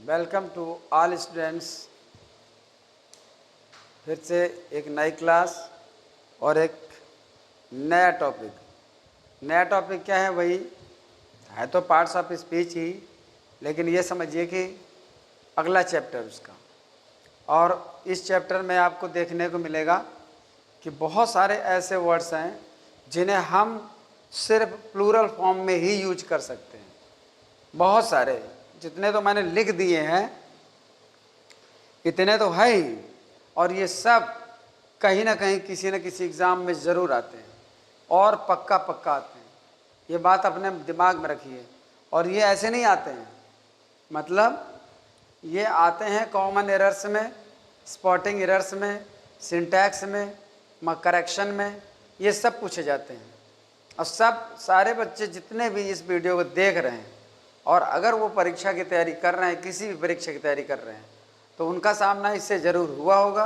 Welcome to all students. फिर से एक नई क्लास और एक नया टॉपिक। नया टॉपिक क्या है? वही है तो पार्ट्स ऑफ स्पीच ही, लेकिन ये समझिए कि अगला चैप्टर उसका। और इस चैप्टर में आपको देखने को मिलेगा कि बहुत सारे ऐसे वर्ड्स हैं जिन्हें हम सिर्फ प्लूरल फॉर्म में ही यूज कर सकते हैं। बहुत सारे, जितने तो मैंने लिख दिए हैं इतने तो है ही, और ये सब कहीं ना कहीं किसी न किसी एग्ज़ाम में ज़रूर आते हैं और पक्का पक्का आते हैं। ये बात अपने दिमाग में रखिए। और ये ऐसे नहीं आते हैं, मतलब ये आते हैं कॉमन एरर्स में, स्पॉटिंग एरर्स में, सिंटैक्स में, करेक्शन में, ये सब पूछे जाते हैं। और सब सारे बच्चे जितने भी इस वीडियो को देख रहे हैं और अगर वो परीक्षा की तैयारी कर रहे हैं, किसी भी परीक्षा की तैयारी कर रहे हैं, तो उनका सामना इससे ज़रूर हुआ होगा,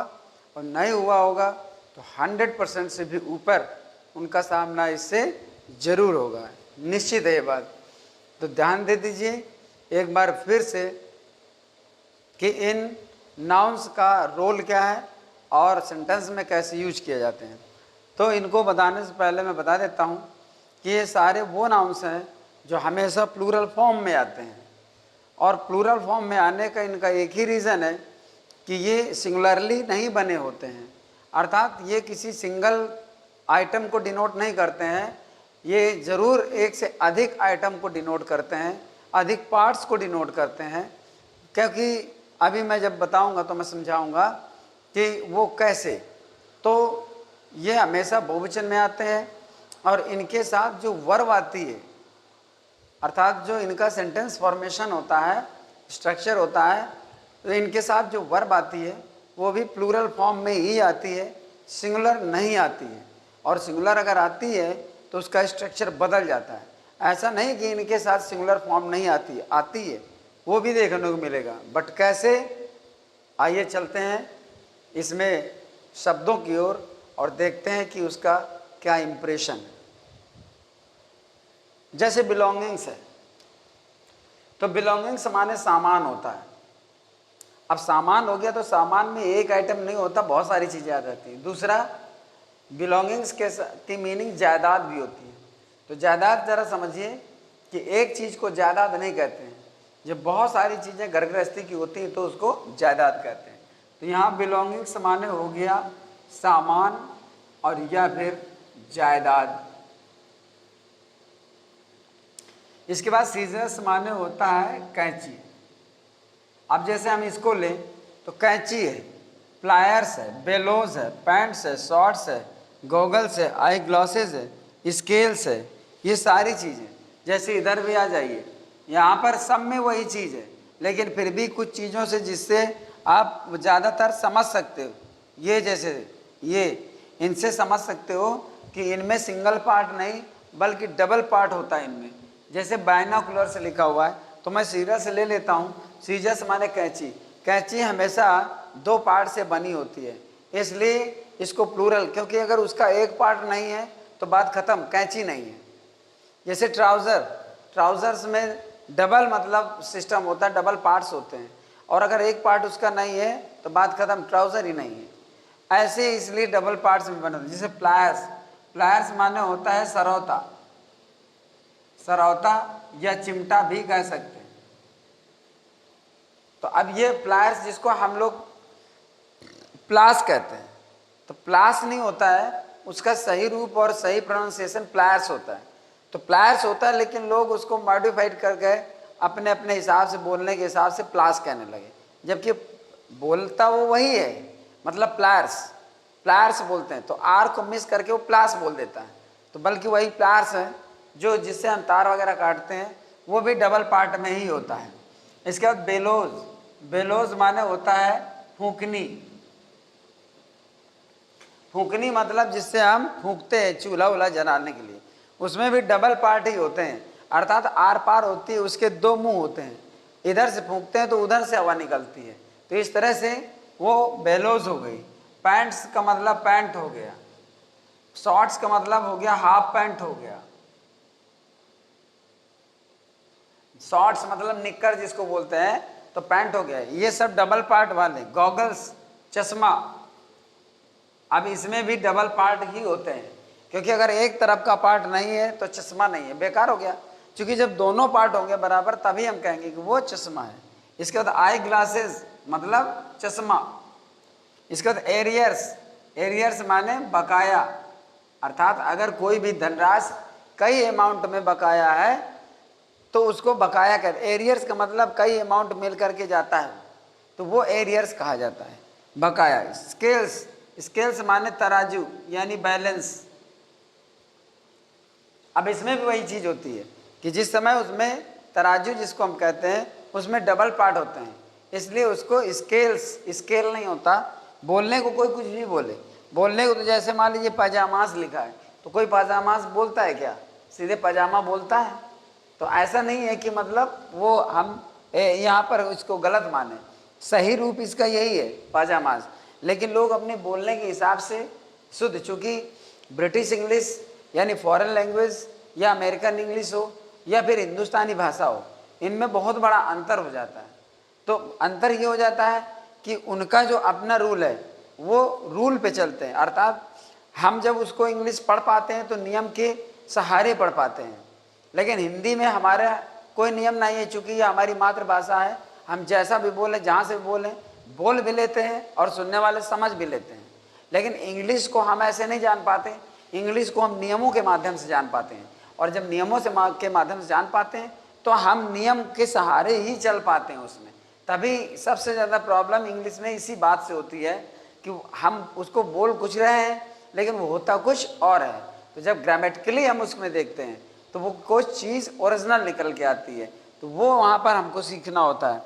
और नहीं हुआ होगा तो 100% से भी ऊपर उनका सामना इससे ज़रूर होगा, निश्चित है ये बात। तो ध्यान दे दीजिए एक बार फिर से कि इन नाउन्स का रोल क्या है और सेंटेंस में कैसे यूज किए जाते हैं। तो इनको बताने से पहले मैं बता देता हूँ कि ये सारे वो नाउन्स हैं जो हमेशा प्लूरल फॉर्म में आते हैं। और प्लूरल फॉर्म में आने का इनका एक ही रीज़न है कि ये सिंगुलरली नहीं बने होते हैं, अर्थात ये किसी सिंगल आइटम को डिनोट नहीं करते हैं, ये ज़रूर एक से अधिक आइटम को डिनोट करते हैं, अधिक पार्ट्स को डिनोट करते हैं। क्योंकि अभी मैं जब बताऊंगा तो मैं समझाऊंगा कि वो कैसे। तो ये हमेशा बहुवचन में आते हैं और इनके साथ जो वर्ब आती है, अर्थात जो इनका सेंटेंस फॉर्मेशन होता है, स्ट्रक्चर होता है, तो इनके साथ जो वर्ब आती है वो भी प्लूरल फॉर्म में ही आती है, सिंगुलर नहीं आती है। और सिंगुलर अगर आती है तो उसका स्ट्रक्चर बदल जाता है। ऐसा नहीं कि इनके साथ सिंगुलर फॉर्म नहीं आती है, आती है, वो भी देखने को मिलेगा। बट कैसे, आइए चलते हैं इसमें शब्दों की ओर और देखते हैं कि उसका क्या इम्प्रेशन है। जैसे बिलोंगिंग्स है, तो बिलोंगिंग्स माने सामान होता है। अब सामान हो गया तो सामान में एक आइटम नहीं होता, बहुत सारी चीज़ें आ जाती हैं। दूसरा, बिलोंगिंग्स की मीनिंग जायदाद भी होती है। तो जायदाद ज़रा समझिए कि एक चीज़ को जायदाद नहीं कहते हैं, जब बहुत सारी चीज़ें घर गृहस्थी की होती हैं तो उसको जायदाद कहते हैं। तो यहाँ बिलोंगिंग्स माने हो गया सामान और या फिर जायदाद। इसके बाद सीजर्स माने होता है कैंची। अब जैसे हम इसको लें तो कैंची है, प्लायर्स है, बेलोज है, पैंट्स है, शॉर्ट्स है, गॉगल्स है, आई ग्लासेस है, स्केल्स है, ये सारी चीज़ें। जैसे इधर भी आ जाइए, यहाँ पर सब में वही चीज़ है, लेकिन फिर भी कुछ चीज़ों से जिससे आप ज़्यादातर समझ सकते हो, ये जैसे ये, इनसे समझ सकते हो कि इनमें सिंगल पार्ट नहीं बल्कि डबल पार्ट होता है इनमें। जैसे बाइनोकुलर से लिखा हुआ है तो मैं सीजर से ले लेता हूँ। सीजर्स माने कैंची। कैंची हमेशा दो पार्ट से बनी होती है, इसलिए इसको प्लूरल, क्योंकि अगर उसका एक पार्ट नहीं है तो बात खत्म, कैंची नहीं है। जैसे ट्राउज़र, ट्राउज़र्स में डबल मतलब सिस्टम होता है, डबल पार्ट्स होते हैं, और अगर एक पार्ट उसका नहीं है तो बात खत्म, ट्राउज़र ही नहीं है। ऐसे इसलिए डबल पार्ट्स में बने होते हैं। जैसे प्लायर्स, प्लायर्स माने होता है सरौता, सरौता या चिमटा भी कह सकते हैं। तो अब ये प्लायर्स जिसको हम लोग प्लास कहते हैं, तो प्लास नहीं होता है, उसका सही रूप और सही प्रोनाउंसिएशन प्लायर्स होता है। तो प्लायर्स होता है, लेकिन लोग उसको मॉडिफाइड करके अपने अपने हिसाब से, बोलने के हिसाब से प्लास कहने लगे, जबकि बोलता वो वही है, मतलब प्लायर्स, प्लायर्स बोलते हैं। तो आर को मिस करके वो प्लास बोल देता है, तो बल्कि वही प्लायर्स है जो जिससे हम तार वगैरह काटते हैं, वो भी डबल पार्ट में ही होता है। इसके बाद बेलोज, बेलोज माने होता है फूंकनी। फूंकनी मतलब जिससे हम फूंकते हैं चूल्हा वूल्हा जलाने के लिए, उसमें भी डबल पार्ट ही होते हैं, अर्थात आर पार होती है, उसके दो मुंह होते हैं, इधर से फूंकते हैं तो उधर से हवा निकलती है। तो इस तरह से वो बेलोज हो गई। पैंट्स का मतलब पैंट हो गया, शॉर्ट्स का मतलब हो गया हाफ पैंट हो गया, शॉर्ट्स मतलब निक्कर जिसको बोलते हैं, तो पैंट हो गया। ये सब डबल पार्ट वाले गॉगल्स, चश्मा, अब इसमें भी डबल पार्ट ही होते हैं, क्योंकि अगर एक तरफ का पार्ट नहीं है तो चश्मा नहीं है, बेकार हो गया। क्योंकि जब दोनों पार्ट होंगे बराबर तभी हम कहेंगे कि वो चश्मा है। इसके बाद आई ग्लासेस मतलब चश्मा। इसके बाद एरियर्स, एरियर्स माने बकाया, अर्थात अगर कोई भी धनराशि कई अमाउंट में बकाया है तो उसको बकाया कहते हैं। एरियर्स का मतलब कई अमाउंट मिल करके जाता है तो वो एरियर्स कहा जाता है, बकाया। स्केल्स, स्केल्स माने तराजू यानी बैलेंस। अब इसमें भी वही चीज होती है कि जिस समय उसमें तराजू जिसको हम कहते हैं उसमें डबल पार्ट होते हैं, इसलिए उसको स्केल्स, स्केल नहीं होता। बोलने को कोई कुछ भी बोले, बोलने को तो जैसे मान लीजिए पजामास लिखा है तो कोई पजामास बोलता है क्या, सीधे पजामा बोलता है? तो ऐसा नहीं है कि मतलब वो हम यहाँ पर इसको गलत माने, सही रूप इसका यही है पजामास। लेकिन लोग अपने बोलने के हिसाब से शुद्ध, चूँकि ब्रिटिश इंग्लिश यानी फॉरेन लैंग्वेज या अमेरिकन इंग्लिश हो या फिर हिंदुस्तानी भाषा हो, इनमें बहुत बड़ा अंतर हो जाता है। तो अंतर ये हो जाता है कि उनका जो अपना रूल है वो रूल पे चलते हैं, अर्थात हम जब उसको इंग्लिश पढ़ पाते हैं तो नियम के सहारे पढ़ पाते हैं। लेकिन हिंदी में हमारा कोई नियम नहीं है, चूँकि ये हमारी मातृभाषा है, हम जैसा भी बोले जहाँ से भी बोल भी लेते हैं और सुनने वाले समझ भी लेते हैं। लेकिन इंग्लिश को हम ऐसे नहीं जान पाते, इंग्लिश को हम नियमों के माध्यम से जान पाते हैं, और जब नियमों के माध्यम से जान पाते हैं तो हम नियम के सहारे ही चल पाते हैं उसमें। तभी सबसे ज़्यादा प्रॉब्लम इंग्लिश में इसी बात से होती है कि हम उसको बोल कुछ रहे हैं लेकिन वो होता कुछ और है। तो जब ग्रामेटिकली हम उसमें देखते हैं तो वो कुछ चीज़ ओरिजिनल निकल के आती है, तो वो वहाँ पर हमको सीखना होता है।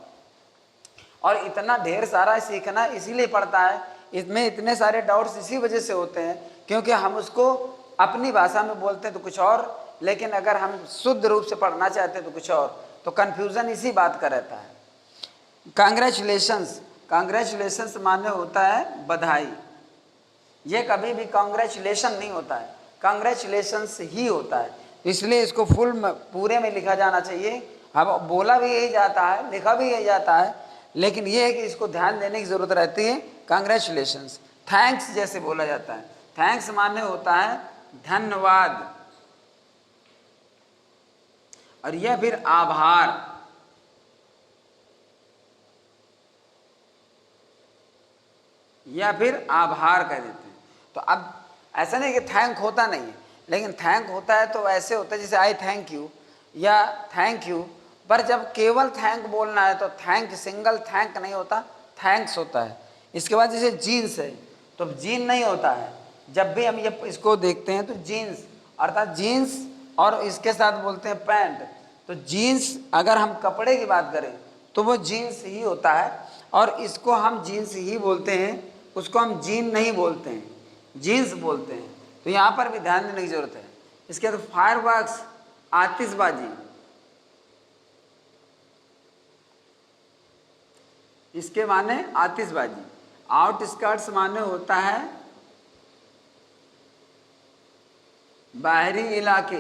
और इतना ढेर सारा सीखना इसीलिए पड़ता है, इसमें इतने सारे डाउट्स इसी वजह से होते हैं क्योंकि हम उसको अपनी भाषा में बोलते हैं तो कुछ और, लेकिन अगर हम शुद्ध रूप से पढ़ना चाहते हैं तो कुछ और। तो कन्फ्यूज़न इसी बात का रहता है। कांग्रेचुलेशंस, कांग्रेचुलेशंस माने होता है बधाई। ये कभी भी कांग्रेचुलेशन नहीं होता है, कांग्रेचुलेशंस ही होता है। इसलिए इसको फुल पूरे में लिखा जाना चाहिए। अब बोला भी यही जाता है, लिखा भी यही जाता है, लेकिन ये है कि इसको ध्यान देने की ज़रूरत रहती है। कांग्रेचुलेशंस, थैंक्स जैसे बोला जाता है, थैंक्स माने होता है धन्यवाद, और यह फिर आभार। या फिर आभार कह देते हैं। तो अब ऐसा नहीं कि थैंक होता नहीं है, लेकिन थैंक होता है तो ऐसे होता है जैसे आई थैंक यू या थैंक यू, पर जब केवल थैंक बोलना है तो थैंक, सिंगल थैंक नहीं होता, थैंक्स होता है। इसके बाद जैसे जीन्स है तो जीन नहीं होता है, जब भी हम ये इसको देखते हैं तो जीन्स अर्थात जीन्स, और इसके साथ बोलते हैं पैंट। तो जीन्स अगर हम कपड़े की बात करें तो वो जीन्स ही होता है, और इसको हम जीन्स ही बोलते हैं, उसको हम जीन नहीं बोलते हैं, जीन्स बोलते हैं। तो यहाँ पर भी ध्यान देने की जरूरत है। इसके बाद फायरवर्क्स, आतिशबाजी, इसके माने आतिशबाजी। आउटस्कर्ट्स माने होता है बाहरी इलाके।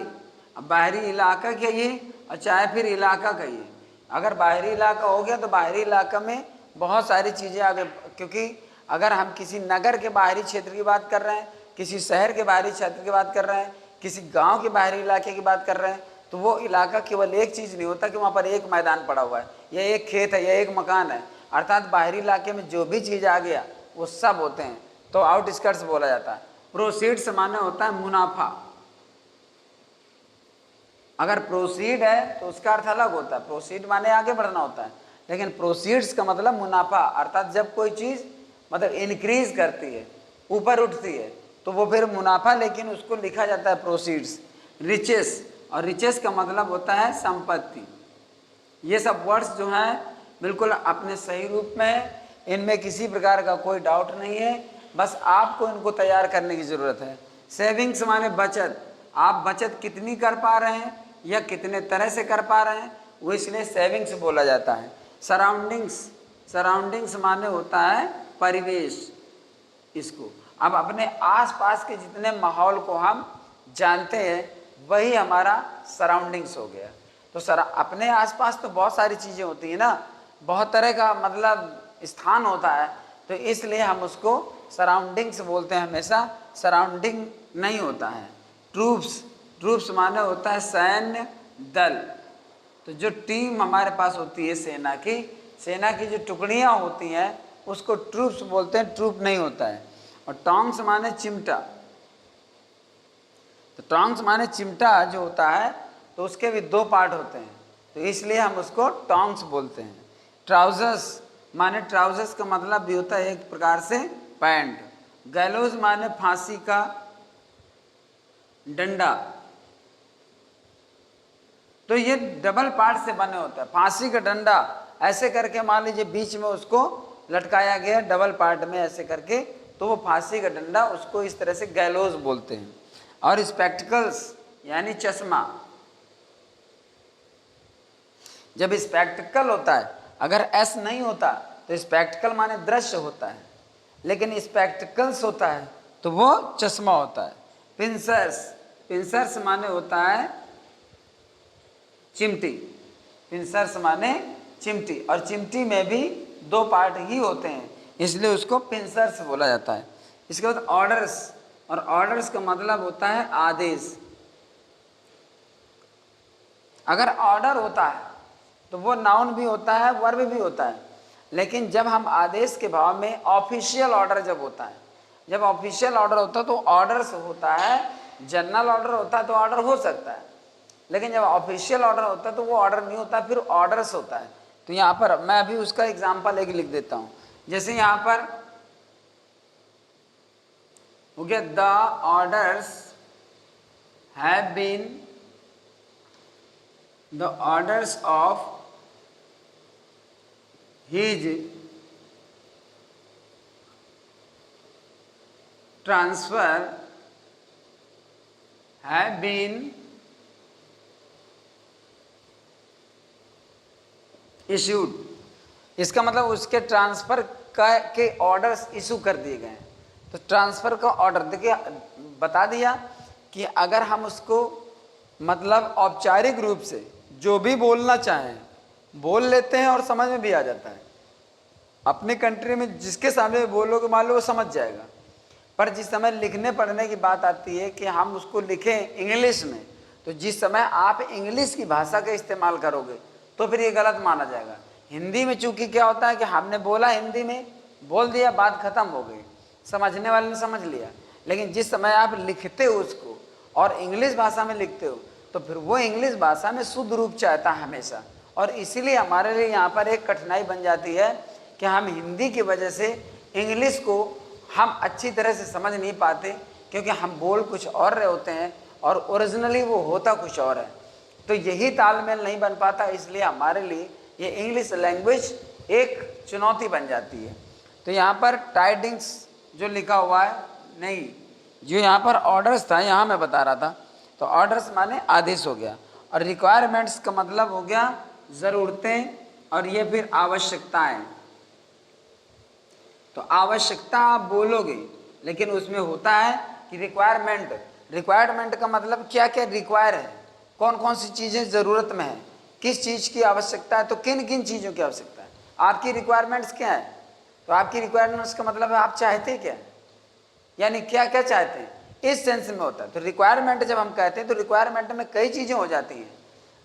अब बाहरी इलाका कहिए और चाहे फिर इलाका कहिए, अगर बाहरी इलाका हो गया तो बाहरी इलाका में बहुत सारी चीज़ें आ गई, क्योंकि अगर हम किसी नगर के बाहरी क्षेत्र की बात कर रहे हैं, किसी शहर के बाहरी क्षेत्र की बात कर रहे हैं, किसी गांव के बाहरी इलाके की बात कर रहे हैं, तो वो इलाका केवल एक चीज़ नहीं होता कि वहाँ पर एक मैदान पड़ा हुआ है या एक खेत है या एक मकान है, अर्थात बाहरी इलाके में जो भी चीज़ आ गया वो सब होते हैं, तो आउटस्कर्ट्स बोला जाता है। प्रोसीड्स माने होता है मुनाफा। अगर प्रोसीड है तो उसका अर्थ अलग होता है, प्रोसीड माने आगे बढ़ना होता है, लेकिन प्रोसीड्स का मतलब मुनाफा, अर्थात जब कोई चीज़ मतलब इंक्रीज करती है, ऊपर उठती है, तो वो फिर मुनाफा, लेकिन उसको लिखा जाता है प्रोसीड्स। रिचेस, और रिचेस का मतलब होता है संपत्ति। ये सब वर्ड्स जो हैं बिल्कुल अपने सही रूप में है, इनमें किसी प्रकार का कोई डाउट नहीं है, बस आपको इनको तैयार करने की ज़रूरत है। सेविंग्स माने बचत, आप बचत कितनी कर पा रहे हैं या कितने तरह से कर पा रहे हैं, वो इसलिए सेविंग्स बोला जाता है। सराउंडिंग्स, सराउंडिंग्स माने होता है परिवेश। इसको अब अपने आसपास के जितने माहौल को हम जानते हैं वही हमारा सराउंडिंग्स हो गया। तो अपने आसपास तो बहुत सारी चीज़ें होती हैं ना, बहुत तरह का मतलब स्थान होता है, तो इसलिए हम उसको सराउंडिंग्स बोलते हैं, हमेशा सराउंडिंग नहीं होता है। ट्रूप्स, ट्रूप्स माने होता है सैन्य दल। तो जो टीम हमारे पास होती है सेना की जो टुकड़ियाँ होती हैं उसको ट्रूप्स बोलते हैं, ट्रूप नहीं होता है। और टॉन्ग्स माने चिमटा, तो टॉन्ग्स माने चिमटा जो होता है तो उसके भी दो पार्ट होते हैं, तो इसलिए हम उसको टॉन्ग्स बोलते हैं। ट्राउजर्स माने, ट्राउजर्स का मतलब भी होता है एक प्रकार से पैंट। गैलोज माने फांसी का डंडा, तो ये डबल पार्ट से बने होते हैं। फांसी का डंडा ऐसे करके मान लीजिए बीच में उसको लटकाया गया डबल पार्ट में ऐसे करके, तो वो फांसी का डंडा, उसको इस तरह से गैलोज बोलते हैं। और स्पेक्टिकल्स यानी चश्मा, जब स्पेक्टिकल होता है, अगर एस नहीं होता तो स्पेक्टिकल माने दृश्य होता है, लेकिन स्पेक्टिकल्स होता है तो वो चश्मा होता है। पिंसर्स, पिंसर्स माने होता है चिमटी, पिंसर्स माने चिमटी, और चिमटी में भी दो पार्ट ही होते हैं, इसलिए उसको पिंसर्स बोला जाता है। इसके बाद ऑर्डर्स, और ऑर्डर्स का मतलब होता है आदेश। अगर ऑर्डर होता है तो वो नाउन भी होता है, वर्ब भी होता है, लेकिन जब हम आदेश के भाव में ऑफिशियल ऑर्डर जब होता है, जब ऑफिशियल ऑर्डर होता है तो ऑर्डर्स होता है। जनरल ऑर्डर होता है तो ऑर्डर हो सकता है, लेकिन जब ऑफिशियल ऑर्डर होता है तो वो ऑर्डर नहीं होता, फिर ऑर्डर्स होता है। तो यहाँ पर मैं अभी उसका एग्जाम्पल एक लिख देता हूँ। जैसे यहाँ पर हो गया, the orders have been, the orders of his transfer have been issued। इसका मतलब उसके ट्रांसफर के ऑर्डर्स इशू कर दिए गए हैं। तो ट्रांसफर का ऑर्डर देखिए बता दिया कि अगर हम उसको मतलब औपचारिक रूप से जो भी बोलना चाहें बोल लेते हैं और समझ में भी आ जाता है। अपने कंट्री में जिसके सामने बोलोगे मान लो वो समझ जाएगा, पर जिस समय लिखने पढ़ने की बात आती है कि हम उसको लिखें इंग्लिश में, तो जिस समय आप इंग्लिश की भाषा का इस्तेमाल करोगे तो फिर ये गलत माना जाएगा। हिंदी में चूंकि क्या होता है कि हमने बोला, हिंदी में बोल दिया, बात खत्म हो गई, समझने वाले ने समझ लिया। लेकिन जिस समय आप लिखते हो उसको और इंग्लिश भाषा में लिखते हो तो फिर वो इंग्लिश भाषा में शुद्ध रूप चाहता है हमेशा, और इसीलिए हमारे लिए यहाँ पर एक कठिनाई बन जाती है कि हम हिंदी की वजह से इंग्लिश को हम अच्छी तरह से समझ नहीं पाते, क्योंकि हम बोल कुछ और रहे होते हैं और ओरिजिनली वो होता कुछ और है। तो यही तालमेल नहीं बन पाता, इसलिए हमारे लिए ये इंग्लिश लैंग्वेज एक चुनौती बन जाती है। तो यहाँ पर टाइडिंग्स जो लिखा हुआ है, नहीं, जो यहाँ पर ऑर्डर्स था यहाँ मैं बता रहा था, तो ऑर्डर्स माने आदेश हो गया, और रिक्वायरमेंट्स का मतलब हो गया ज़रूरतें, और ये फिर आवश्यकताएं। तो आवश्यकता आप बोलोगे, लेकिन उसमें होता है कि रिक्वायरमेंट, रिक्वायरमेंट का मतलब क्या क्या रिक्वायर है, कौन कौन सी चीज़ें ज़रूरत में है, किस चीज़ की आवश्यकता है, तो किन किन चीज़ों की आवश्यकता है, आपकी रिक्वायरमेंट्स क्या है। तो आपकी रिक्वायरमेंट्स का मतलब है आप चाहते क्या, यानी क्या क्या चाहते हैं, इस सेंस में होता है। तो रिक्वायरमेंट जब हम कहते हैं तो रिक्वायरमेंट में कई चीज़ें हो जाती हैं,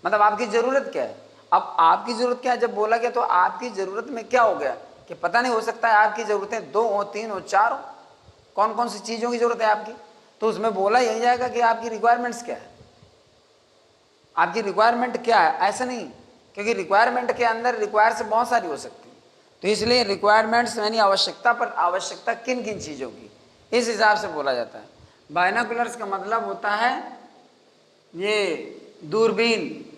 मतलब आपकी ज़रूरत क्या है। अब आपकी ज़रूरत क्या है जब बोला गया, तो आपकी ज़रूरत में क्या हो गया कि पता नहीं, हो सकता है आपकी ज़रूरतें 2 हो, 3 हो, 4 हो, कौन कौन सी चीज़ों की ज़रूरत है आपकी, तो उसमें बोला यही जाएगा कि आपकी रिक्वायरमेंट्स क्या है, आपकी रिक्वायरमेंट क्या है, ऐसा नहीं, क्योंकि रिक्वायरमेंट के अंदर रिक्वायर से बहुत सारी हो सकती है। तो इसलिए रिक्वायरमेंट्स यानी आवश्यकता, पर आवश्यकता किन किन चीज़ों की, इस हिसाब से बोला जाता है। बायनोकुलर्स का मतलब होता है ये दूरबीन।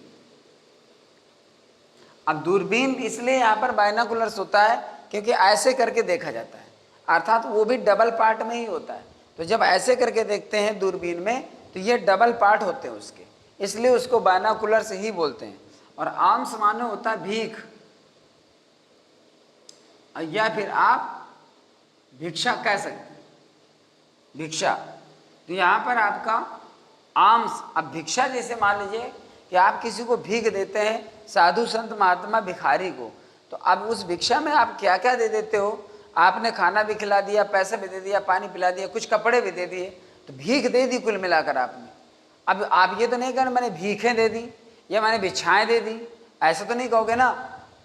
अब दूरबीन इसलिए यहाँ पर बायनोकुलर्स होता है क्योंकि ऐसे करके देखा जाता है, अर्थात वो भी डबल पार्ट में ही होता है। तो जब ऐसे करके देखते हैं दूरबीन में तो ये डबल पार्ट होते हैं उसके, इसलिए उसको बायनोकुलर्स ही बोलते हैं। और आर्म्स माने होता है भीख, या फिर आप भिक्षा कह सकते हैं, भिक्षा। तो यहाँ पर आपका आर्म्स, अब भिक्षा जैसे मान लीजिए कि आप किसी को भीख देते हैं, साधु संत महात्मा भिखारी को, तो तो अब उस भिक्षा में आप क्या क्या दे देते हो? आपने खाना भी खिला दिया, पैसे भी दे दिया, पानी पिला दिया, कुछ कपड़े भी दे दिए, तो भीख दे दी कुल मिलाकर आपने। अब आप ये तो नहीं कहना मैंने भीखें दे दी या मैंने भिक्षाएं दे दी, ऐसा तो नहीं कहोगे ना।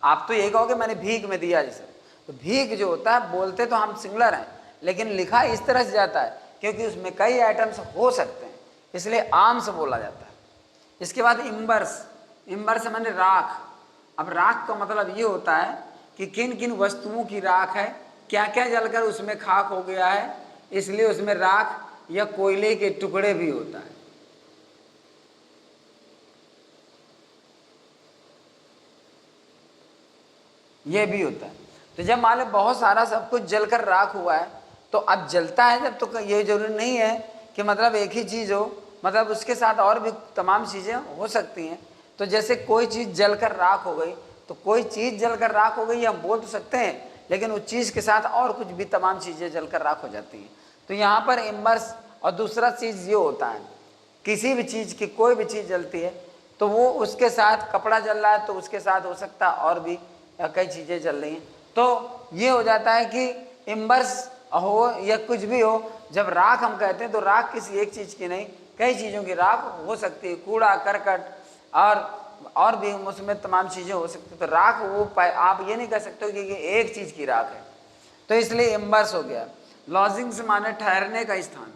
आप तो यही कहोगे मैंने भीख में दिया जैसे। तो भीख जो होता है, बोलते तो हम सिंगुलर हैं, लेकिन लिखा इस तरह से जाता है क्योंकि उसमें कई आइटम्स हो सकते हैं, इसलिए आम से बोला जाता है। इसके बाद इम्बर्स, इम्बर्स माने राख। अब राख का मतलब ये होता है कि किन किन वस्तुओं की राख है, क्या क्या जलकर उसमें खाक हो गया है, इसलिए उसमें राख या कोयले के टुकड़े भी होता है। ये भी होता है। तो जब मान लो बहुत सारा सब कुछ जलकर राख हुआ है, तो अब जलता है जब, तो ये जरूरी नहीं है कि मतलब एक ही चीज़ हो, मतलब उसके साथ और भी तमाम चीज़ें हो सकती हैं। तो जैसे कोई चीज़ जलकर राख हो गई, तो कोई चीज़ जलकर राख हो गई हम बोल तो सकते हैं, लेकिन उस चीज़ के साथ और कुछ भी तमाम चीज़ें जलकर राख हो जाती हैं। तो यहाँ पर इम्बर्स। और दूसरा चीज़ ये होता है, किसी भी चीज़ की कोई भी चीज़ जलती है तो वो उसके साथ कपड़ा जल रहा है तो उसके साथ हो सकता है और भी कई चीज़ें जल रही हैं। तो ये हो जाता है कि इम्बर्स हो या कुछ भी हो, जब राख हम कहते हैं तो राख किसी एक चीज़ की नहीं, कई चीज़ों की राख हो सकती है, कूड़ा करकट और भी उसमें तमाम चीज़ें हो सकती है। तो राख वो आप ये नहीं कह सकते कि ये एक चीज़ की राख है, तो इसलिए इम्बर्स हो गया। लॉजिंग से माने ठहरने का स्थान,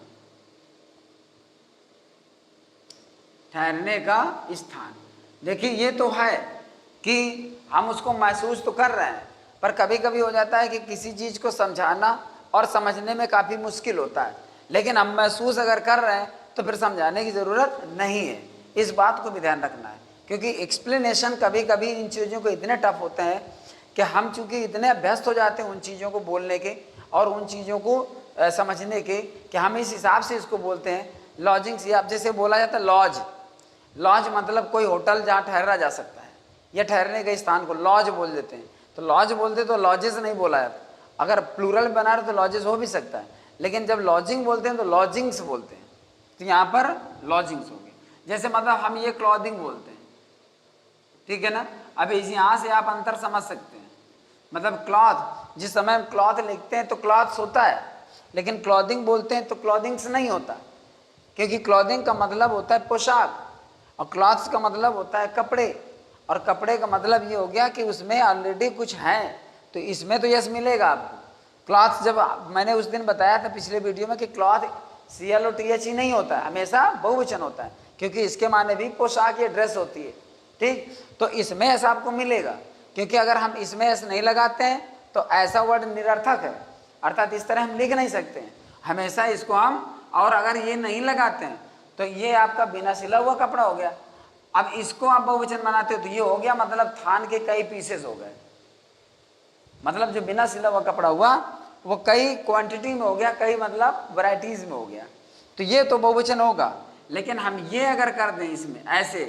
ठहरने का स्थान। देखिए ये तो है कि हम उसको महसूस तो कर रहे हैं, पर कभी कभी हो जाता है कि किसी चीज़ को समझाना और समझने में काफ़ी मुश्किल होता है, लेकिन हम महसूस अगर कर रहे हैं तो फिर समझाने की ज़रूरत नहीं है। इस बात को भी ध्यान रखना है, क्योंकि एक्सप्लेनेशन कभी कभी इन चीज़ों को इतने टफ होते हैं कि हम चूँकि इतने अभ्यस्त हो जाते हैं उन चीज़ों को बोलने के और उन चीज़ों को समझने के कि हम इस हिसाब से इसको बोलते हैं। लॉजिंग से आप जैसे बोला जाता है लॉज, लॉज मतलब कोई होटल जहाँ ठहरा जा सकता है या ठहरने के स्थान को लॉज बोल देते हैं। तो लॉज बोलते तो लॉजेस नहीं बोला जाता, अगर प्लूरल बना रहे तो लॉजेस हो भी सकता है, लेकिन जब लॉजिंग बोलते हैं तो लॉजिंग्स बोलते हैं। तो यहाँ पर लॉजिंग्स हो गए। जैसे मतलब हम ये क्लॉथिंग बोलते हैं, ठीक है ना। अब इस यहाँ से आप अंतर समझ सकते हैं, मतलब क्लॉथ, जिस समय हम क्लॉथ लिखते हैं तो क्लॉथ्स होता है, लेकिन क्लॉथिंग बोलते हैं तो क्लॉथिंग्स नहीं होता, क्योंकि क्लॉथिंग का मतलब होता है पोशाक और क्लॉथ्स का मतलब होता है कपड़े, और कपड़े का मतलब ये हो गया कि उसमें ऑलरेडी कुछ है, तो इसमें तो यस मिलेगा आपको। क्लॉथ जब मैंने उस दिन बताया था पिछले वीडियो में कि क्लॉथ CLOTH नहीं होता है, हमेशा बहुवचन होता है, क्योंकि इसके माने भी पोशाक या ड्रेस होती है, ठीक। तो इसमें ऐसा आपको मिलेगा, क्योंकि अगर हम इसमें ऐसा नहीं लगाते हैं तो ऐसा वर्ड निरर्थक है, अर्थात इस तरह हम लिख नहीं सकते हैं हमेशा इसको हम। और अगर ये नहीं लगाते हैं तो ये आपका बिना सिला हुआ कपड़ा हो गया। अब इसको आप बहुवचन बनाते हो तो ये हो गया मतलब थान के कई पीसेस हो गए, मतलब जो बिना सिला हुआ कपड़ा हुआ वो कई क्वांटिटी में हो गया, कई मतलब वैरायटीज में हो गया, तो ये तो बहुवचन होगा। लेकिन हम ये अगर कर दें इसमें ऐसे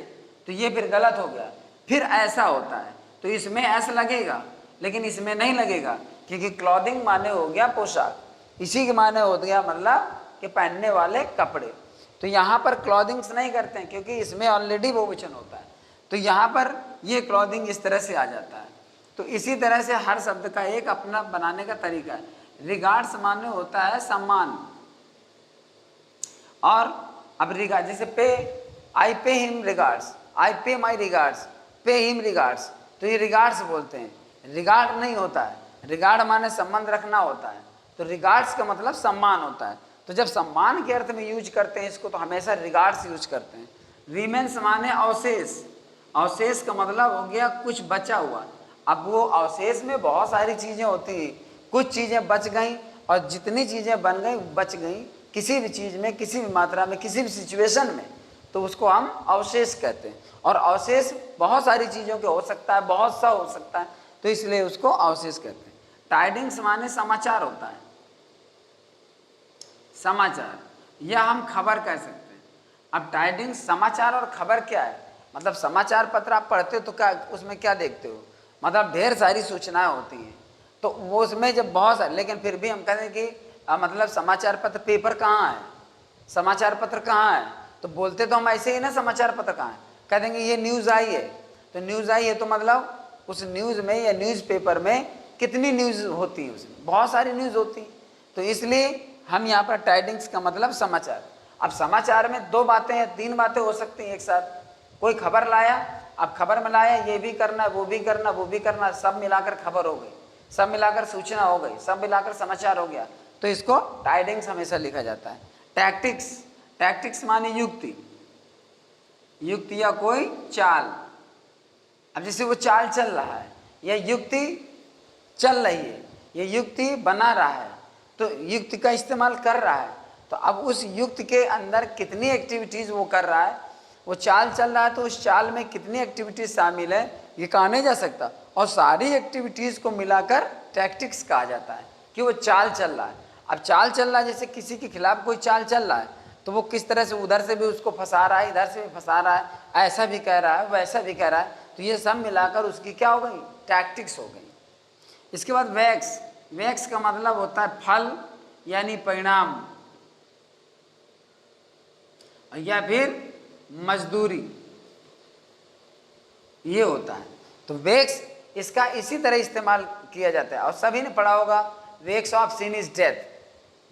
तो ये फिर गलत हो गया। फिर ऐसा होता है तो इसमें ऐसा लगेगा, लेकिन इसमें नहीं लगेगा, क्योंकि क्लॉथिंग माने हो गया पोशाक, इसी के माने हो गया मतलब कि पहनने वाले कपड़े। तो यहाँ पर क्लॉथिंग्स नहीं करते हैं क्योंकि इसमें ऑलरेडी बहुवचन होता है, तो यहाँ पर ये क्लॉथिंग इस तरह से आ जाता है। तो इसी तरह से हर शब्द का एक अपना बनाने का तरीका है। रिगार्ड्स माने होता है सम्मान, और अब रिगार्ड जैसे पे, आई पे हिम रिगार्ड्स, आई पे my regards, pay him regards, तो ये रिगार्ड्स बोलते हैं। रिगार्ड नहीं होता है, रिगार्ड माने संबंध रखना होता है, तो रिगार्ड्स का मतलब सम्मान होता है। तो जब सम्मान के अर्थ में यूज करते हैं इसको तो हमेशा रिगार्ड्स यूज करते हैं। रिमेन्स माने अवशेष, अवशेष का मतलब हो गया कुछ बचा हुआ। अब वो अवशेष में बहुत सारी चीज़ें होती हैं, कुछ चीज़ें बच गई और जितनी चीज़ें बन गई बच गई किसी भी चीज़ में, किसी भी मात्रा में, किसी भी सिचुएशन में, तो उसको हम अवशेष कहते हैं। और अवशेष बहुत सारी चीज़ों के हो सकता है, बहुत सा हो सकता है, तो इसलिए उसको अवशेष कहते हैं। टाइडिंग्स माने समाचार होता है, समाचार, या हम खबर कह सकते हैं। अब टाइडिंग्स, समाचार और खबर क्या है, मतलब समाचार पत्र आप पढ़ते हो तो क्या उसमें क्या देखते हो, मतलब ढेर सारी सूचनाएं होती हैं, तो वो उसमें जब बहुत सारे, लेकिन फिर भी हम कहते हैं कि मतलब समाचार पत्र, पेपर कहाँ है, समाचार पत्र कहाँ है, तो बोलते तो हम ऐसे ही ना समाचार पत्र कहाँ है, कह देंगे ये न्यूज़ आई है, तो न्यूज़ आई है तो मतलब उस न्यूज़ में या न्यूज़पेपर में कितनी न्यूज़ होती है, उसमें बहुत सारी न्यूज़ होती है। तो इसलिए हम यहाँ पर टाइडिंग्स का मतलब समाचार। अब समाचार में 2 बातें या 3 बातें हो सकती हैं एक साथ। कोई खबर लाया, अब खबर में लाया ये भी करना, वो भी करना, वो भी करना, सब मिलाकर खबर हो गई, सब मिलाकर सूचना हो गई, सब मिलाकर समाचार हो गया, तो इसको टाइडिंग्स हमेशा लिखा जाता है। टैक्टिक्स, टैक्टिक्स माने युक्ति, युक्ति या कोई चाल। अब जैसे वो चाल चल रहा है या युक्ति चल रही है, ये युक्ति बना रहा है, तो युक्ति का इस्तेमाल कर रहा है, तो अब उस युक्ति के अंदर कितनी एक्टिविटीज़ वो कर रहा है, वो चाल चल रहा है तो उस चाल में कितनी एक्टिविटीज़ शामिल है ये कहा नहीं जा सकता, और सारी एक्टिविटीज़ को मिलाकर टैक्टिक्स कहा जाता है कि वो चाल चल रहा है। अब चाल चल रहा है, जैसे किसी के खिलाफ कोई चाल चल रहा है तो वो किस तरह से उधर से भी उसको फंसा रहा है, इधर से भी फंसा रहा है, ऐसा भी कह रहा है, वैसा भी कह रहा है, तो ये सब मिलाकर उसकी क्या हो गई, टैक्टिक्स हो गई। इसके बाद वैक्स, वैक्स का मतलब होता है फल यानी परिणाम या फिर मजदूरी, ये होता है। तो वैक्स इसका इसी तरह इस्तेमाल किया जाता है, और सभी ने पढ़ा होगा wages of sin is death,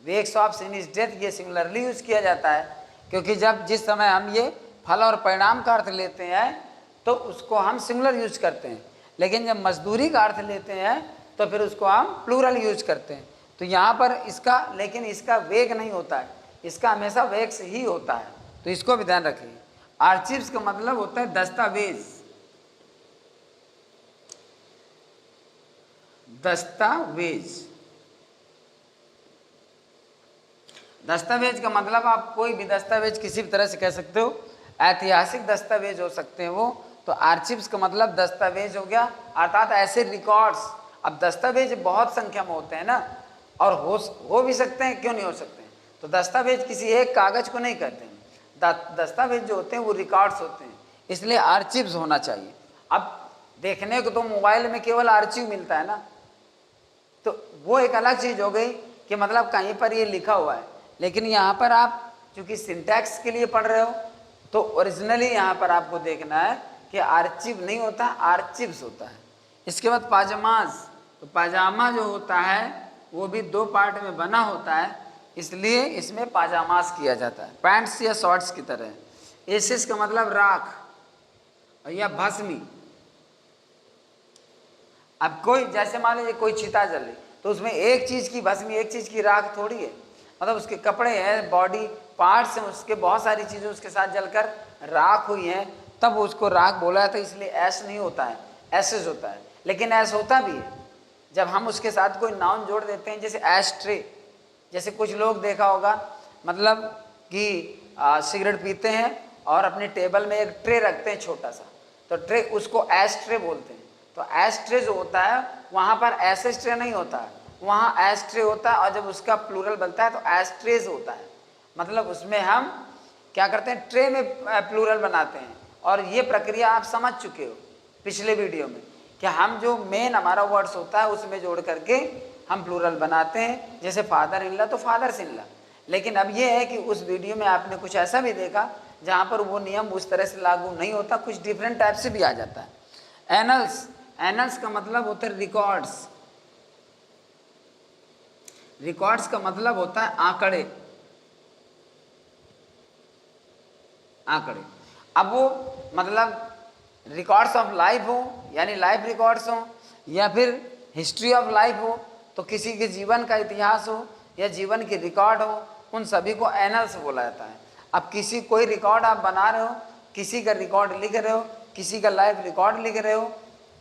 wages of sin is death, ये सिंगुलरली यूज किया जाता है, क्योंकि जब जिस समय हम ये फल और परिणाम का अर्थ लेते हैं तो उसको हम सिंगुलर यूज करते हैं, लेकिन जब मजदूरी का अर्थ लेते हैं तो फिर उसको हम प्लूरल यूज करते हैं। तो यहाँ पर इसका, लेकिन इसका वेग नहीं होता है, इसका हमेशा वैक्स ही होता है, तो इसको भी ध्यान रखिए। आर्चिव्स का मतलब होता है दस्तावेज, दस्तावेज, दस्तावेज का मतलब आप कोई भी दस्तावेज किसी भी तरह से कह सकते हो, ऐतिहासिक दस्तावेज हो सकते हैं वो, तो आर्चिव्स का मतलब दस्तावेज हो गया, अर्थात ऐसे रिकॉर्ड्स। अब दस्तावेज बहुत संख्या में होते हैं ना, और हो भी सकते हैं, क्यों नहीं हो सकते हैं, तो दस्तावेज किसी एक कागज को नहीं कहते हैं, दस्तावेज जो होते हैं वो रिकॉर्ड्स होते हैं, इसलिए आर्चिव्स होना चाहिए। अब देखने को तो मोबाइल में केवल आर्चिव मिलता है ना, तो वो एक अलग चीज़ हो गई कि मतलब कहीं पर ये लिखा हुआ है, लेकिन यहाँ पर आप चूंकि सिंटैक्स के लिए पढ़ रहे हो तो ओरिजिनली यहाँ पर आपको देखना है कि आर्चिव नहीं होता, आर्चिव्स होता है। इसके बाद पाजामाज, तो पाजामा जो होता है वो भी 2 पार्ट में बना होता है, इसलिए इसमें पाजामास किया जाता है, पैंट्स या शॉर्ट्स की तरह। एसिस का मतलब राख या भस्मी। अब कोई जैसे मान लीजिए कोई चिता जल रही तो उसमें एक चीज़ की भस्मी, एक चीज़ की राख थोड़ी है, मतलब उसके कपड़े हैं, बॉडी पार्ट्स हैं, उसके बहुत सारी चीज़ें उसके साथ जलकर राख हुई हैं, तब उसको राख बोला जाता है, इसलिए ऐश नहीं होता है, एसेज होता है। लेकिन ऐश होता भी है जब हम उसके साथ कोई नाउन जोड़ देते हैं, जैसे एश ट्रे, जैसे कुछ लोग देखा होगा मतलब कि सिगरेट पीते हैं और अपने टेबल में एक ट्रे रखते हैं छोटा सा, तो ट्रे, उसको एश ट्रे बोलते हैं। तो एश ट्रे जो होता है वहाँ पर एसेज ट्रे नहीं होता है, वहाँ एश ट्रे होता है, और जब उसका प्लूरल बनता है तो एश ट्रेज होता है, मतलब उसमें हम क्या करते हैं, ट्रे में प्लूरल बनाते हैं। और ये प्रक्रिया आप समझ चुके हो पिछले वीडियो में कि हम जो मेन हमारा वर्ड्स होता है उसमें जोड़ करके हम प्लूरल बनाते हैं, जैसे फादर इन लॉ तो फादर्स इन लॉ। लेकिन अब ये है कि उस वीडियो में आपने कुछ ऐसा भी देखा जहाँ पर वो नियम उस तरह से लागू नहीं होता, कुछ डिफरेंट टाइप से भी आ जाता है। एनल्स, एनल्स का मतलब होता है रिकॉर्ड्स, रिकॉर्ड्स का मतलब होता है आंकड़े, आंकड़े। अब वो मतलब रिकॉर्ड्स ऑफ लाइफ हो यानी लाइफ रिकॉर्ड्स हो, या फिर हिस्ट्री ऑफ लाइफ हो, तो किसी के जीवन का इतिहास हो या जीवन की रिकॉर्ड हो, उन सभी को एनल्स बोला जाता है। अब किसी कोई रिकॉर्ड आप बना रहे हो, किसी का रिकॉर्ड लिख रहे हो, किसी का लाइफ रिकॉर्ड लिख रहे हो,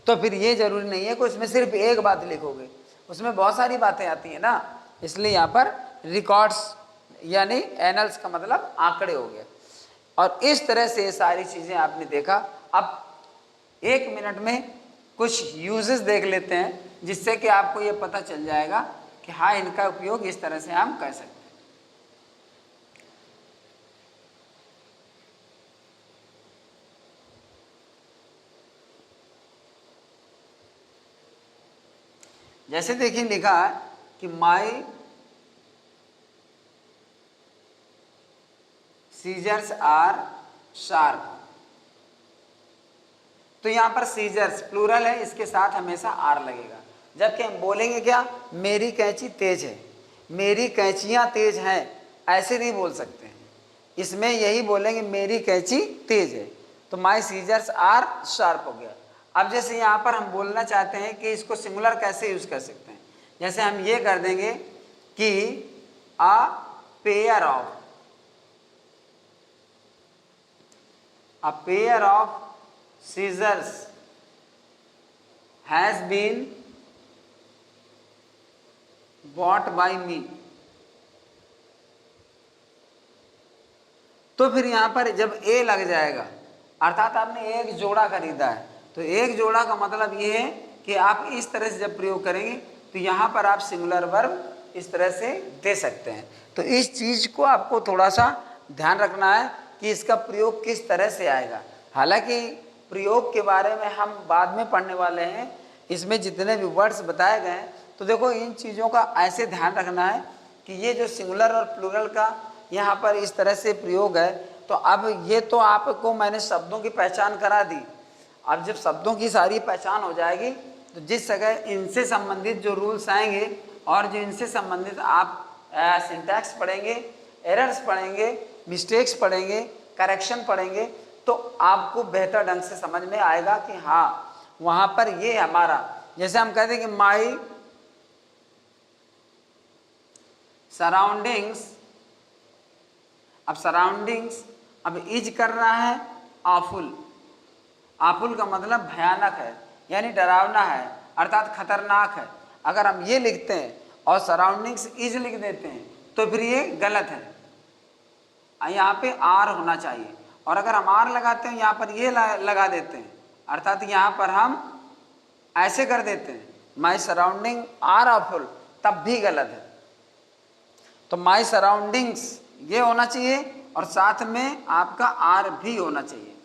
तो फिर ये जरूरी नहीं है कि उसमें सिर्फ एक बात लिखोगे, उसमें बहुत सारी बातें आती हैं ना, इसलिए यहाँ पर रिकॉर्ड्स यानी एनल्स का मतलब आंकड़े हो गए। और इस तरह से ये सारी चीज़ें आपने देखा। अब 1 मिनट में कुछ यूजेस देख लेते हैं जिससे कि आपको ये पता चल जाएगा कि हाँ इनका उपयोग इस तरह से हम कर सकते हैं। जैसे देखिए लिखा है कि माई सीजर्स आर शार्प, तो यहाँ पर सीजर्स प्लूरल है, इसके साथ हमेशा आर लगेगा। जबकि हम बोलेंगे क्या, मेरी कैंची तेज है, मेरी कैंचियाँ तेज हैं, ऐसे नहीं बोल सकते हैं। इसमें यही बोलेंगे मेरी कैंची तेज है। तो माई सीजर्स आर शार्प हो गया। अब जैसे यहाँ पर हम बोलना चाहते हैं कि इसको सिंगुलर कैसे यूज कर सकते हैं, जैसे हम ये कर देंगे कि a pair of scissors has been bought by me। तो फिर यहां पर जब ए लग जाएगा, अर्थात आपने एक जोड़ा खरीदा है, तो एक जोड़ा का मतलब ये है कि आप इस तरह से जब प्रयोग करेंगे तो यहां पर आप सिंगुलर वर्ब इस तरह से दे सकते हैं। तो इस चीज को आपको थोड़ा सा ध्यान रखना है कि इसका प्रयोग किस तरह से आएगा। हालांकि प्रयोग के बारे में हम बाद में पढ़ने वाले हैं, इसमें जितने भी वर्ड्स बताए गए हैं, तो देखो इन चीज़ों का ऐसे ध्यान रखना है कि ये जो सिंगुलर और प्लूरल का यहाँ पर इस तरह से प्रयोग है। तो अब ये तो आपको मैंने शब्दों की पहचान करा दी। अब जब शब्दों की सारी पहचान हो जाएगी तो जिस जगह इनसे संबंधित जो रूल्स आएंगे और जो इनसे संबंधित आप सिंटैक्स पढ़ेंगे, एरर्स पढ़ेंगे, मिस्टेक्स पढ़ेंगे, करेक्शन पढ़ेंगे, तो आपको बेहतर ढंग से समझ में आएगा कि हाँ वहाँ पर ये हमारा, जैसे हम कहते हैं कि माई सराउंडिंग्स, अब सराउंडिंग्स अब इज कर रहा है आफुल। आफुल का मतलब भयानक है, यानी डरावना है, अर्थात खतरनाक है। अगर हम ये लिखते हैं और सराउंडिंग्स इज लिख देते हैं तो फिर ये गलत है, यहाँ पे आर होना चाहिए। और अगर हम आर लगाते हैं यहाँ पर ये लगा देते हैं, अर्थात यहाँ पर हम ऐसे कर देते हैं माई सराउंडिंग आर आफुल, तब भी गलत है। तो माई सराउंडिंग्स ये होना चाहिए और साथ में आपका आर भी होना चाहिए।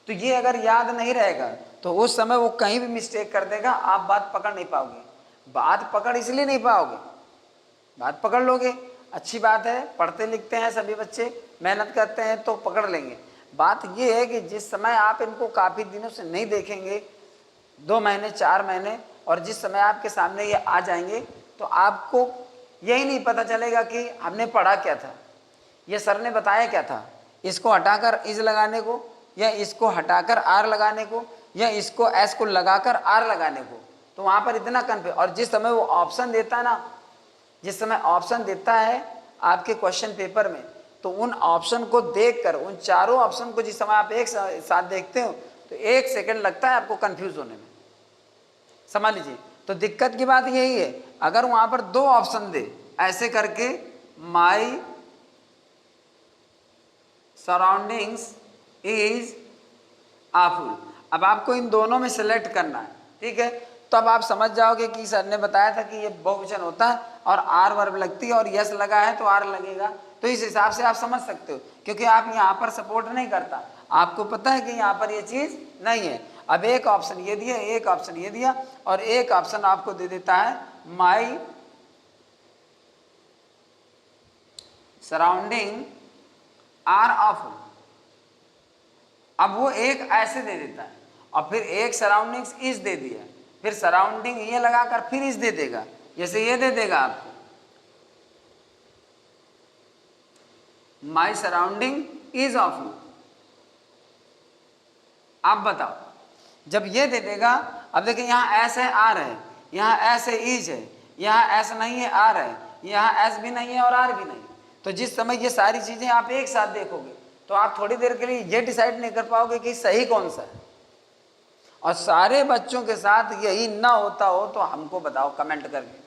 तो ये अगर याद नहीं रहेगा तो उस समय वो कहीं भी मिस्टेक कर देगा, आप बात पकड़ नहीं पाओगे। बात पकड़ इसलिए नहीं पाओगे, बात पकड़ लोगे, अच्छी बात है, पढ़ते लिखते हैं सभी बच्चे, मेहनत करते हैं तो पकड़ लेंगे। बात ये है कि जिस समय आप इनको काफ़ी दिनों से नहीं देखेंगे, 2 महीने 4 महीने, और जिस समय आपके सामने ये आ जाएंगे तो आपको यही नहीं पता चलेगा कि हमने पढ़ा क्या था, ये सर ने बताया क्या था, इसको हटाकर इज लगाने को या इसको हटाकर आर लगाने को या इसको एस को लगाकर आर लगाने को। तो वहाँ पर इतना कन्फ्यूज, और जिस समय वो ऑप्शन देता है ना, जिस समय ऑप्शन देता है आपके क्वेश्चन पेपर में, तो उन ऑप्शन को देखकर, उन चारों ऑप्शन को जिस समय आप एक साथ देखते हो तो 1 सेकंड लगता है आपको कंफ्यूज होने में, समझ लीजिए। तो दिक्कत की बात यही है, अगर वहां पर 2 ऑप्शन दे ऐसे करके माई सराउंडिंग्स इज आफुल, अब आपको इन दोनों में सेलेक्ट करना है, ठीक है। तो अब आप समझ जाओगे कि सर ने बताया था कि ये बहुवचन होता है और आर वर्ब लगती है और यस लगा है तो आर लगेगा। तो इस हिसाब से आप समझ सकते हो, क्योंकि आप यहाँ पर सपोर्ट नहीं करता, आपको पता है कि यहाँ पर ये चीज़ नहीं है। अब एक ऑप्शन ये दिया, एक ऑप्शन ये दिया, और एक ऑप्शन आपको दे देता है माई सराउंडिंग आर आफुल। अब वो एक ऐसे दे देता है और फिर एक सराउंडिंग्स इज दे दिया, फिर सराउंडिंग ये लगाकर फिर इज दे देगा, जैसे ये दे देगा आपको माई सराउंडिंग इज आफुल। आप बताओ, जब ये दे देगा, अब देखिए यहाँ एस है आर है, यहाँ एस है इज है, यहाँ एस नहीं है आर है, यहाँ एस भी नहीं है और आर भी नहीं। तो जिस समय ये सारी चीजें आप एक साथ देखोगे तो आप थोड़ी देर के लिए ये डिसाइड नहीं कर पाओगे कि सही कौन सा है। और सारे बच्चों के साथ यही ना होता हो तो हमको बताओ कमेंट करके।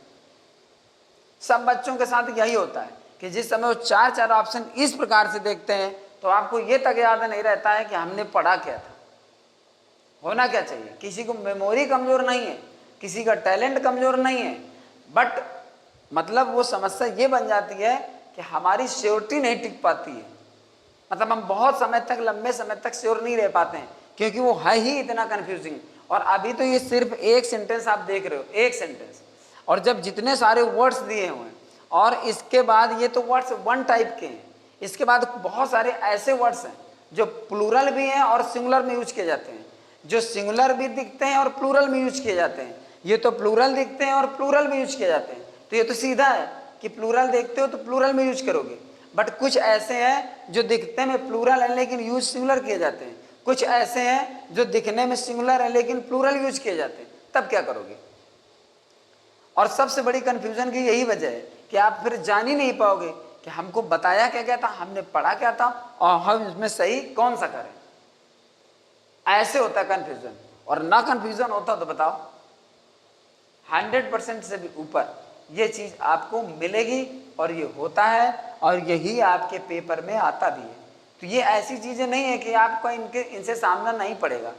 सब बच्चों के साथ यही होता है कि जिस समय वो 4 ऑप्शन इस प्रकार से देखते हैं तो आपको ये तक याद नहीं रहता है कि हमने पढ़ा क्या था। होना क्या चाहिए, किसी को मेमोरी कमजोर नहीं है, किसी का टैलेंट कमजोर नहीं है, बट मतलब वो समस्या ये बन जाती है कि हमारी श्योरिटी नहीं टिक पाती है। मतलब हम बहुत समय तक, लंबे समय तक श्योर नहीं रह पाते हैं क्योंकि वो है ही इतना कंफ्यूजिंग। और अभी तो ये सिर्फ एक सेंटेंस आप देख रहे हो, एक सेंटेंस, और जब जितने सारे वर्ड्स दिए हुए हैं और इसके बाद ये तो वर्ड्स 1 टाइप के हैं, इसके बाद बहुत सारे ऐसे वर्ड्स हैं जो प्लूरल भी हैं और सिंगुलर में यूज किए जाते हैं। जो सिंगुलर भी दिखते हैं और प्लूरल में यूज किए जाते हैं। ये तो प्लूरल दिखते हैं और प्लूरल में यूज किए जाते हैं, तो ये तो सीधा है कि प्लूरल देखते हो तो प्लूरल में यूज करोगे। बट कुछ ऐसे हैं जो दिखते में प्लूरल है लेकिन यूज सिंगुलर किए जाते हैं, कुछ ऐसे हैं जो दिखने में सिंगुलर है लेकिन प्लूरल यूज किए जाते हैं, तब क्या करोगे? और सबसे बड़ी कंफ्यूजन की यही वजह है कि आप फिर जान ही नहीं पाओगे कि हमको बताया क्या क्या था, हमने पढ़ा क्या था, और हम इसमें सही कौन सा करें। ऐसे होता है कंफ्यूजन। और ना कंफ्यूजन होता तो बताओ 100% से भी ऊपर ये चीज आपको मिलेगी, और ये होता है, और यही आपके पेपर में आता भी है। तो ये ऐसी चीजें नहीं है कि आपको इनसे सामना नहीं पड़ेगा।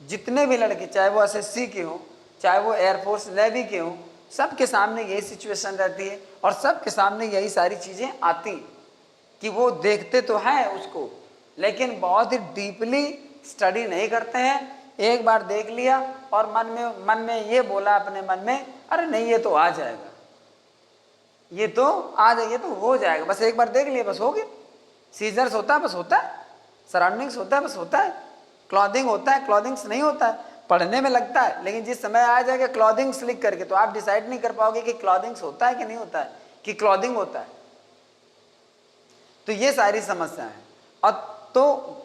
जितने भी लड़के, चाहे वो एसएससी के हों, चाहे वो एयरफोर्स नेवी के हों, सबके सामने यही सिचुएशन रहती है, और सबके सामने यही सारी चीजें आती कि वो देखते तो हैं उसको, लेकिन बहुत ही डीपली स्टडी नहीं करते हैं। एक बार देख लिया और मन में ये बोला अपने मन में, अरे नहीं ये तो आ जाएगा, ये तो आ जाए, ये तो हो जाएगा, बस एक बार देख लिया बस हो गया। सीजर्स होता है बस होता है, सराउंडिंग्स होता है बस होता है, क्लॉथिंग होता है क्लॉथिंग्स नहीं होता है, पढ़ने में लगता है, लेकिन जिस समय आ जाएगा क्लॉथिंग्स लिख करके तो आप डिसाइड नहीं कर पाओगे कि क्लॉथिंग्स होता है कि नहीं होता है, कि क्लॉथिंग होता है। तो ये सारी समस्या है। और तो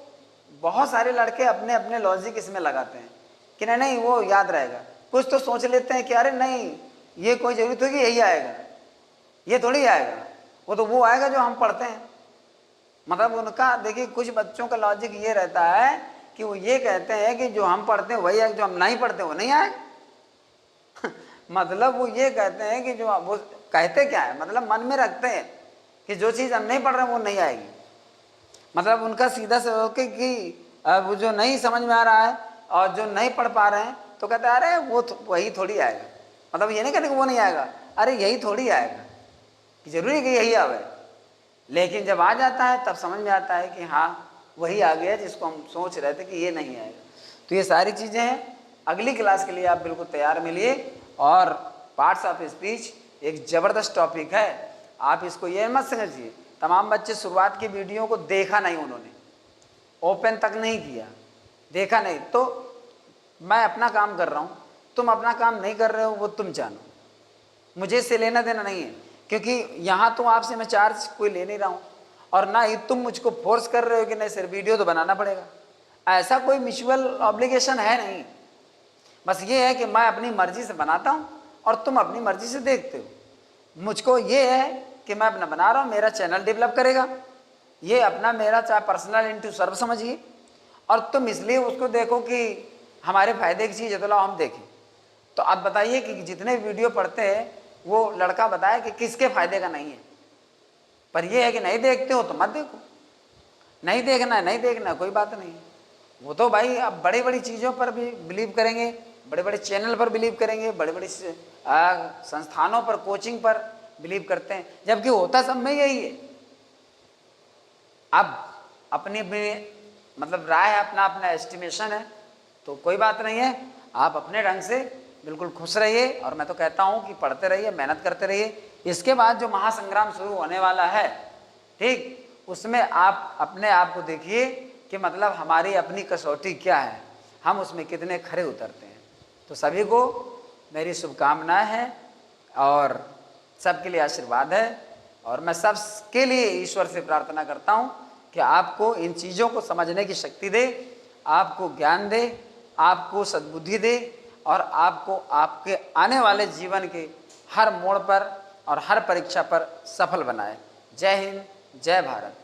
बहुत सारे लड़के अपने अपने लॉजिक इसमें लगाते हैं कि नहीं नहीं वो याद रहेगा। कुछ तो सोच लेते हैं कि अरे नहीं ये कोई जरूरत होगी यही आएगा, ये थोड़ी आएगा, वो तो वो आएगा जो हम पढ़ते हैं। मतलब उनका देखिए, कुछ बच्चों का लॉजिक ये रहता है कि वो ये कहते हैं कि जो हम पढ़ते हैं वही आएगा, जो हम नहीं पढ़ते वो नहीं आएगा। मतलब वो ये कहते हैं कि जो वो कहते क्या है, मतलब मन में रखते हैं कि जो चीज़ हम नहीं पढ़ रहे हैं वो नहीं आएगी। मतलब उनका सीधा से होके कि वो जो नहीं समझ में आ रहा है और जो नहीं पढ़ पा रहे हैं तो कहते हैं अरे वो वही थोड़ी आएगा। मतलब ये नहीं कहते कि वो नहीं आएगा, अरे यही थोड़ी आएगा, कि जरूरी कि यही आवे। लेकिन जब आ जाता है तब समझ में आता है कि हाँ वही आ गया जिसको हम सोच रहे थे कि ये नहीं आएगा। तो ये सारी चीज़ें हैं। अगली क्लास के लिए आप बिल्कुल तैयार मिलिए। और पार्ट्स ऑफ स्पीच एक ज़बरदस्त टॉपिक है, आप इसको ये मत समझिए तमाम बच्चे शुरुआत की वीडियो को देखा नहीं, उन्होंने ओपन तक नहीं किया, देखा नहीं। तो मैं अपना काम कर रहा हूँ, तुम अपना काम नहीं कर रहे हो वो तुम जानो, मुझे इससे लेना देना नहीं है। क्योंकि यहाँ तो आपसे मैं चार्ज कोई ले नहीं रहा हूँ, और ना ही तुम मुझको फोर्स कर रहे हो कि नहीं सर वीडियो तो बनाना पड़ेगा। ऐसा कोई म्यूचुअल ऑब्लिगेशन है नहीं। बस ये है कि मैं अपनी मर्जी से बनाता हूँ और तुम अपनी मर्जी से देखते हो। मुझको ये है कि मैं अपना बना रहा हूँ, मेरा चैनल डेवलप करेगा, ये अपना मेरा चाहे पर्सनल इंटू सर्व समझिए, और तुम इसलिए उसको देखो कि हमारे फायदे की चीज़ है तो लाओ हम देखें। तो आप बताइए कि जितने वीडियो पढ़ते हैं वो लड़का बताए कि किसके फायदे का नहीं है। पर ये है कि नहीं देखते हो तो मत देखो, नहीं देखना है नहीं देखना है, कोई बात नहीं। वो तो भाई अब बड़ी बड़ी चीज़ों पर भी बिलीव करेंगे, बड़े बड़े चैनल पर बिलीव करेंगे, बड़े बड़े संस्थानों पर, कोचिंग पर बिलीव करते हैं, जबकि होता सब में यही है। अब अपनी मतलब राय है, अपना अपना एस्टिमेशन है, तो कोई बात नहीं है। आप अपने ढंग से बिल्कुल खुश रहिए, और मैं तो कहता हूँ कि पढ़ते रहिए, मेहनत करते रहिए। इसके बाद जो महासंग्राम शुरू होने वाला है, ठीक, उसमें आप अपने आप को देखिए कि मतलब हमारी अपनी कसौटी क्या है, हम उसमें कितने खरे उतरते हैं। तो सभी को मेरी शुभकामनाएं हैं और सबके लिए आशीर्वाद है, और मैं सबके लिए ईश्वर से प्रार्थना करता हूँ कि आपको इन चीज़ों को समझने की शक्ति दे, आपको ज्ञान दे, आपको सद्बुद्धि दे, और आपको आपके आने वाले जीवन के हर मोड़ पर और हर परीक्षा पर सफल बनाए। जय हिंद, जय भारत।